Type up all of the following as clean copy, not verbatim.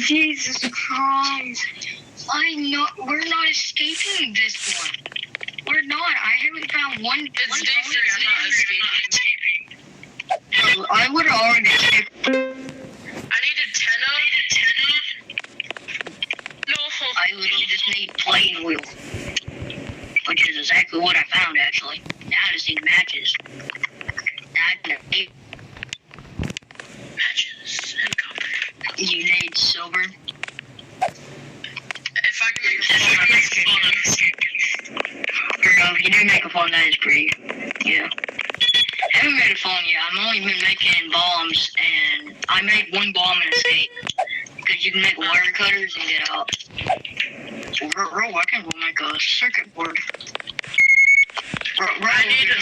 Jesus Christ. We're not escaping this one. We're not. I haven't found one. It's day 3, I'm not escaping. I would have already escaped. I needed 10 No. I literally just need plain oil. Which is exactly what I found, actually. Now I just need matches. Matches and copper. You need silver. If I can make a phone, I'm escaping. Girl, if you do make a phone, that is pretty. Yeah. I haven't made a phone yet. I've only been making bombs, and I made one bomb and escape. Because you can make wire cutters and get out. So, I can go make a circuit board. I need in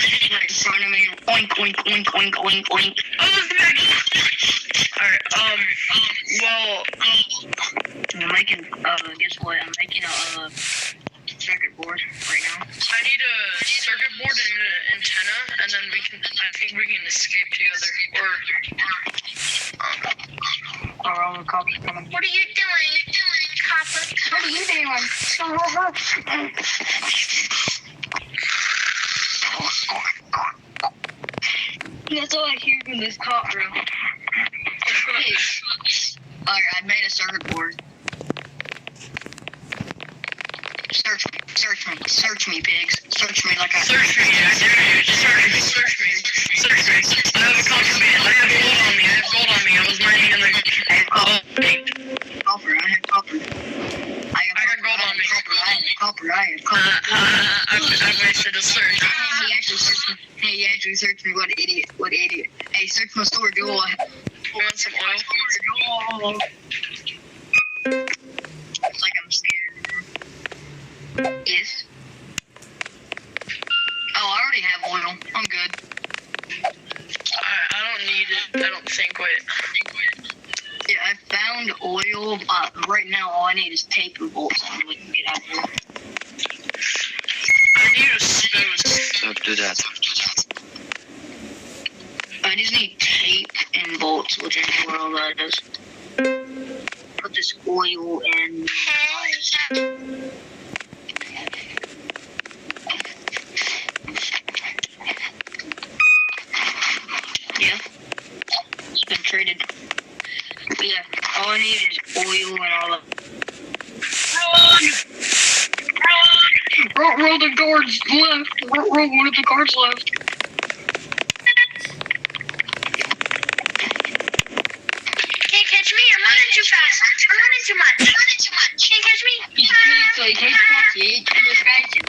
front of me. Oink, oink, oink, oink, oink, oink. Oh, there's the mag! Alright, I'm making, guess what? I'm making a, circuit board right now. I need a circuit board and an antenna, and then I think we can escape together. Or all the cops are coming. What are you doing, Copper? What are you doing? That's all I hear from this cop room. Hey. Alright, I made a circuit board. Search me, pigs. Search me like I... Search me, I dare you. Search me. I have a contraband. I have gold on me. I was mining in the... I have copper. I got gold on me. Copper. I wasted a search. He actually searched me. What idiot. Hey, search my store. Do all. You want some oil? It's like I'm scared. Yes. Oh, I already have oil. I'm good. I don't need it. I don't think. Wait. Yeah, I found oil. Right now, all I need is tape and bolts, and we can get out here. I need a spoon. Don't do that. I just need tape and bolts, which I know where all that is. Put this oil in. Yeah. It's been traded. But yeah, all I need is oil and all that. Roll the guards left. Roll one of the guards left. Can't catch me. I'm running too fast. I'm running too much. Can't catch me. You can't catch you. You're too distracted.